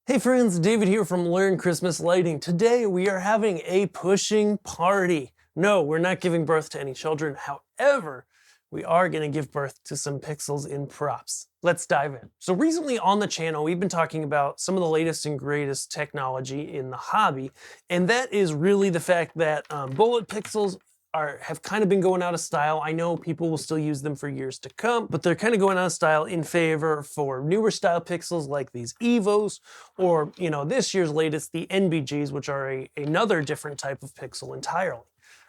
Hey friends, David here from Learn Christmas Lighting. Today we are having a pushing party. No, we're not giving birth to any children. However, we are going to give birth to some pixels in props. Let's dive in. So recently on the channel, we've been talking about some of the latest and greatest technology in the hobby, and that is really the fact that bullet pixels have kind of been going out of style. I know people will still use them for years to come, but they're kind of going out of style in favor for newer style pixels like these EVOs, or this year's latest, the NBGs, which are another different type of pixel entirely.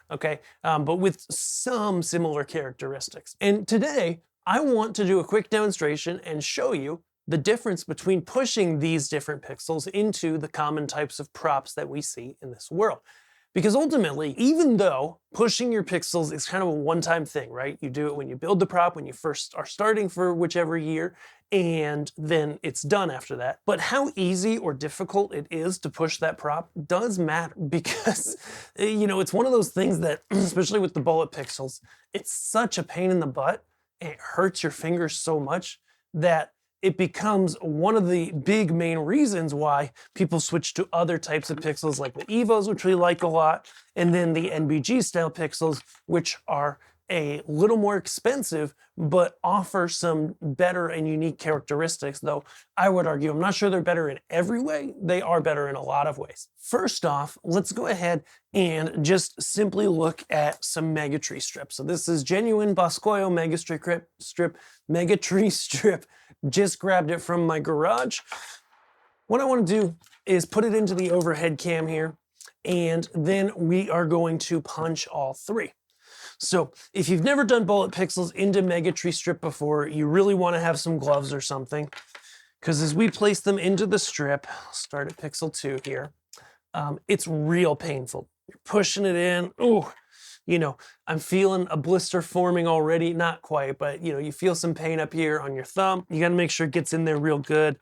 Okay, but with some similar characteristics. And today, I want to do a quick demonstration and show you the difference between pushing these different pixels into the common types of props that we see in this world. Because ultimately, even though pushing your pixels is kind of a one-time thing, right? You do it when you build the prop, when you first are starting for whichever year, and then it's done after that. But how easy or difficult it is to push that prop does matter because, it's one of those things that, especially with the bullet pixels, it's such a pain in the butt, and it hurts your fingers so much that it becomes one of the big main reasons why people switch to other types of pixels like the EVOs, which we like a lot, and then the NBG style pixels, which are a little more expensive, but offer some better and unique characteristics, though I would argue, I'm not sure they're better in every way, they are better in a lot of ways. First off, let's go ahead and just simply look at some Megatree strips. So this is genuine Boscoyo Megatree strip. Just grabbed it from my garage. What I want to do is put it into the overhead cam here, and then we are going to punch all three. So if you've never done bullet pixels into Megatree strip before, you really want to have some gloves or something, because as we place them into the strip, start at pixel 2 here, it's real painful. You're pushing it in. Ooh, I'm feeling a blister forming already. Not quite, but you feel some pain up here on your thumb. You got to make sure it gets in there real good.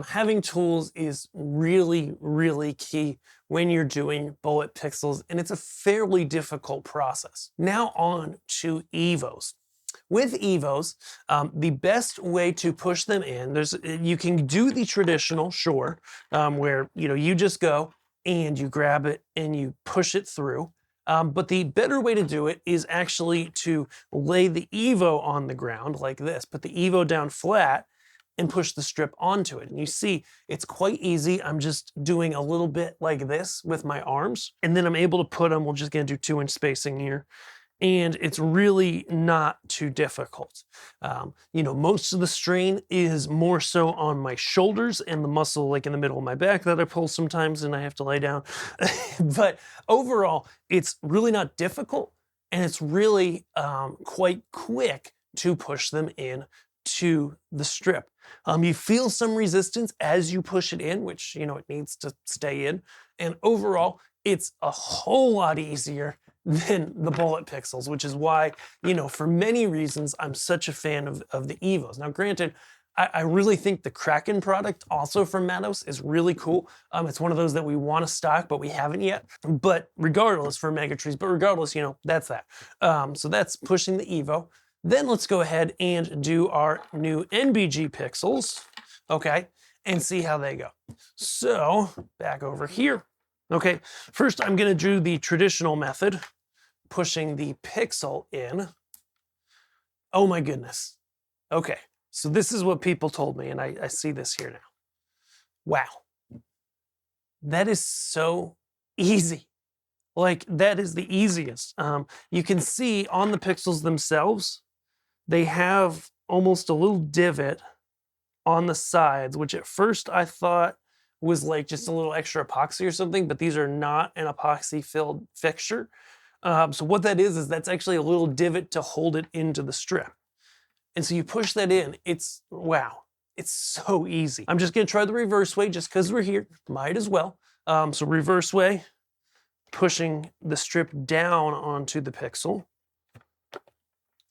Having tools is really, really key when you're doing bullet pixels, and it's a fairly difficult process. Now on to EVOs. With EVOs, the best way to push them in, you can do the traditional, sure, where you just go and you grab it and you push it through. But the better way to do it is actually to lay the EVO on the ground like this. Put the EVO down flat and push the strip onto it. And you see, it's quite easy. I'm just doing a little bit like this with my arms. And then I'm able to put them, we're just gonna do 2-inch spacing here. And it's really not too difficult. Most of the strain is more so on my shoulders and the muscle like in the middle of my back that I pull sometimes and I have to lay down. But overall, it's really not difficult, and it's really quite quick to push them in to the strip. You feel some resistance as you push it in, which, it needs to stay in. And overall, it's a whole lot easier than the bullet pixels, which is why, for many reasons, I'm such a fan of the EVOs. Now, granted, I really think the Kraken product also from Matos is really cool. It's one of those that we want to stock, but we haven't yet. But regardless, for Megatrees, that's that. So that's pushing the EVO. Then let's go ahead and do our new NBG pixels, okay, and see how they go. So back over here. Okay, first I'm gonna do the traditional method, pushing the pixel in. Oh my goodness. Okay, so this is what people told me, and I see this here now. Wow, that is so easy. Like, that is the easiest. You can see on the pixels themselves, they have almost a little divot on the sides, which at first I thought was like just a little extra epoxy or something, but these are not an epoxy filled fixture. So what that is that's actually a little divot to hold it into the strip. And so you push that in, wow, it's so easy. I'm just gonna try the reverse way just because we're here, might as well. So reverse way, pushing the strip down onto the pixel.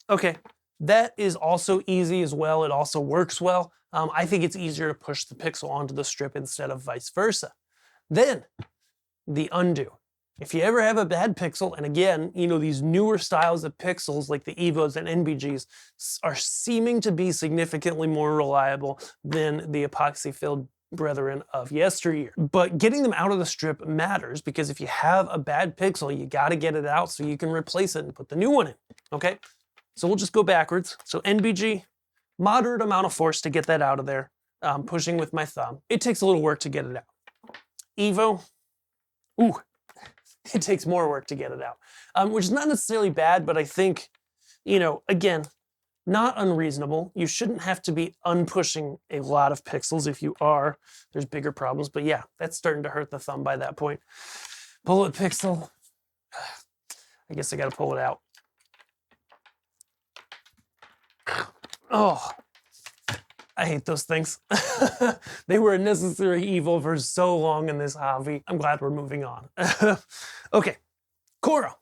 Okay, that is also easy as well. It also works well. I think it's easier to push the pixel onto the strip instead of vice versa. Then, the undo. If you ever have a bad pixel, and again, these newer styles of pixels like the EVOs and NBGs are seeming to be significantly more reliable than the epoxy-filled brethren of yesteryear. But getting them out of the strip matters, because if you have a bad pixel, you got to get it out so you can replace it and put the new one in, okay? So we'll just go backwards. So NBG, moderate amount of force to get that out of there. Pushing with my thumb. It takes a little work to get it out. EVO, ooh, it takes more work to get it out, which is not necessarily bad, but I think, you know, again, not unreasonable. You shouldn't have to be unpushing a lot of pixels. If you are, there's bigger problems. But yeah, that's starting to hurt the thumb by that point. Bullet pixel, I guess I got to pull it out. Oh, I hate those things. They were a necessary evil for so long in this hobby. I'm glad we're moving on. Okay, Coro.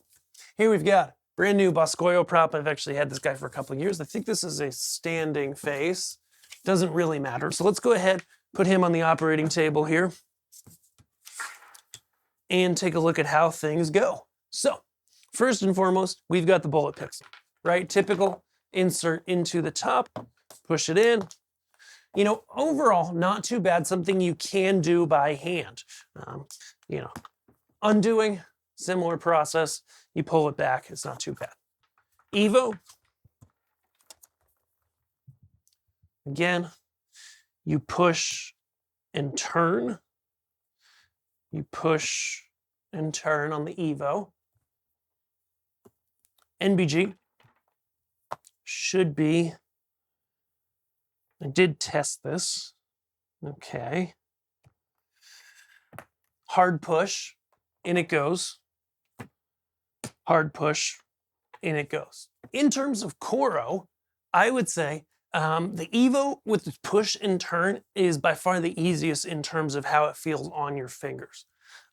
Here we've got brand new Boscoyo prop. I've actually had this guy for a couple of years. I think this is a standing face. Doesn't really matter. So let's go ahead, put him on the operating table here, and take a look at how things go. So first and foremost, we've got the bullet pixel, right? Typical insert into the top, push it in. You know, overall, not too bad. Something you can do by hand. You know, undoing, similar process. You pull it back. It's not too bad. EVO. Again, you push and turn. You push and turn on the EVO. NBG should be, I did test this. Okay. Hard push, in it goes. Hard push, in it goes. In terms of Coro, I would say the EVO with the push and turn is by far the easiest in terms of how it feels on your fingers.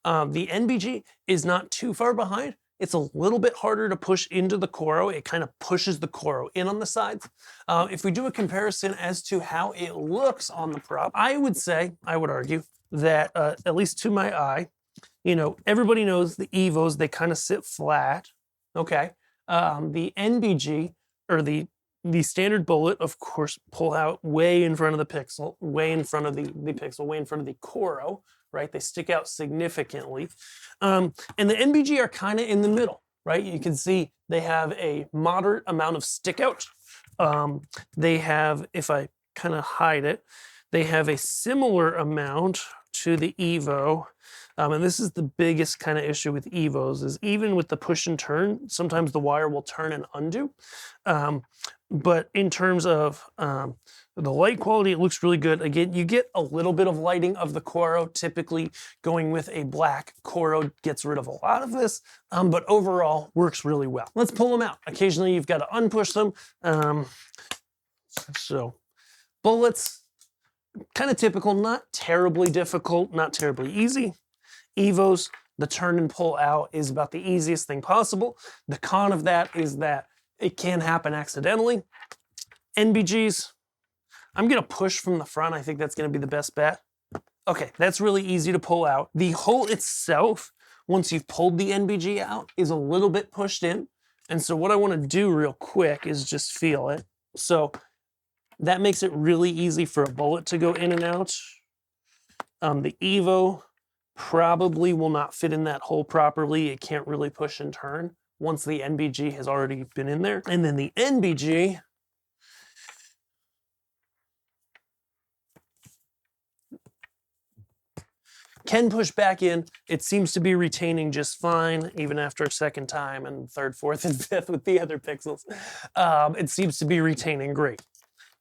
The NBG is not too far behind. It's a little bit harder to push into the Coro. It kind of pushes the Coro in on the sides. If we do a comparison as to how it looks on the prop, I would argue that, at least to my eye, you know, everybody knows the EVOs, they kind of sit flat, okay? The NBG, or the standard bullet, of course, pull out way in front of the pixel, way in front of the pixel, way in front of the Coro, right? They stick out significantly. And the NBG are kind of in the middle, right? You can see they have a moderate amount of stick out. They have, if I kind of hide it, they have a similar amount to the EVO. And this is the biggest kind of issue with EVOs, is even with the push and turn, sometimes the wire will turn and undo. But in terms of the light quality, it looks really good. Again, you get a little bit of lighting of the Coro. Typically, going with a black Coro gets rid of a lot of this, but overall works really well. Let's pull them out. Occasionally, you've got to unpush them. So bullets, kind of typical, not terribly difficult, not terribly easy. EVOs, the turn and pull out is about the easiest thing possible. The con of that is that it can happen accidentally. NBGs, I'm gonna push from the front. I think that's gonna be the best bet. Okay, that's really easy to pull out. The hole itself, once you've pulled the NBG out, is a little bit pushed in. And so what I wanna do real quick is just feel it. So that makes it really easy for a bullet to go in and out. The EVO probably will not fit in that hole properly. It can't really push and turn once the NBG has already been in there. And then the NBG, can push back in. It seems to be retaining just fine, even after a second time and third, fourth, and fifth with the other pixels. It seems to be retaining great.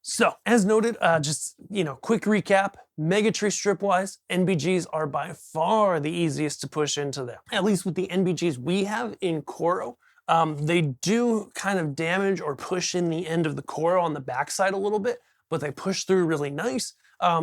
So, as noted, just, you know, quick recap, Megatree strip-wise, NBGs are by far the easiest to push into them. At least with the NBGs we have in Coro, they do kind of damage or push in the end of the Coro on the backside a little bit, but they push through really nice.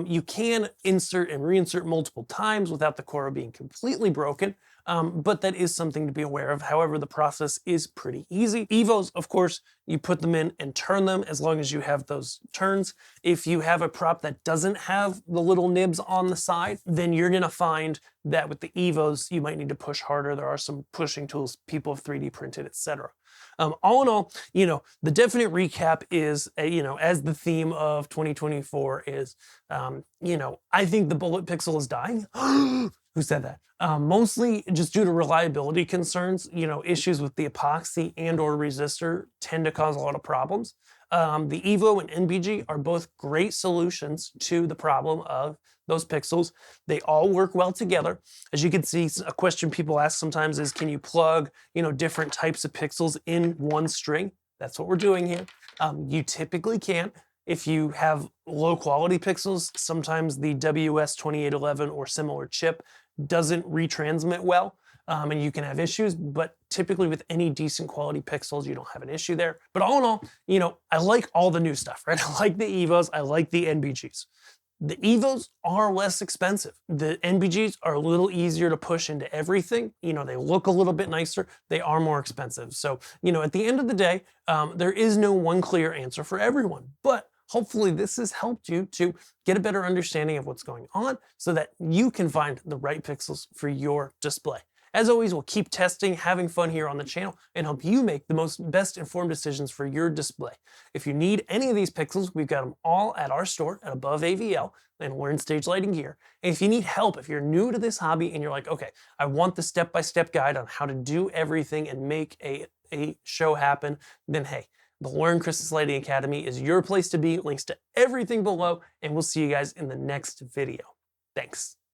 You can insert and reinsert multiple times without the Coro being completely broken, but that is something to be aware of. However, the process is pretty easy. EVOs, of course, you put them in and turn them as long as you have those turns. If you have a prop that doesn't have the little nibs on the side, then you're gonna find that with the EVOs, you might need to push harder. There are some pushing tools people have 3D printed, etc. All in all, the definite recap is, as the theme of 2024 is, I think the bullet pixel is dying. Who said that? Mostly just due to reliability concerns. Issues with the epoxy and or resistor tend to cause a lot of problems. The EVO and NBG are both great solutions to the problem of those pixels. They all work well together. As you can see, a question people ask sometimes is, can you plug, different types of pixels in one string? That's what we're doing here. You typically can. If you have low quality pixels, sometimes the WS2811 or similar chip doesn't retransmit well, and you can have issues, but typically with any decent quality pixels, you don't have an issue there. But all in all, I like all the new stuff, right? I like the EVOs, I like the NBGs. The EVOs are less expensive. The NBGs are a little easier to push into everything. They look a little bit nicer. They are more expensive. So, at the end of the day, there is no one clear answer for everyone. But hopefully this has helped you to get a better understanding of what's going on so that you can find the right pixels for your display. As always, we'll keep testing, having fun here on the channel, and help you make the best informed decisions for your display. If you need any of these pixels, we've got them all at our store at Above AVL, and we're in stage lighting gear. And if you need help, if you're new to this hobby and you're like, okay, I want the step-by-step guide on how to do everything and make a show happen, then hey, the Learn Christmas Lighting Academy is your place to be. Links to everything below, and we'll see you guys in the next video. Thanks.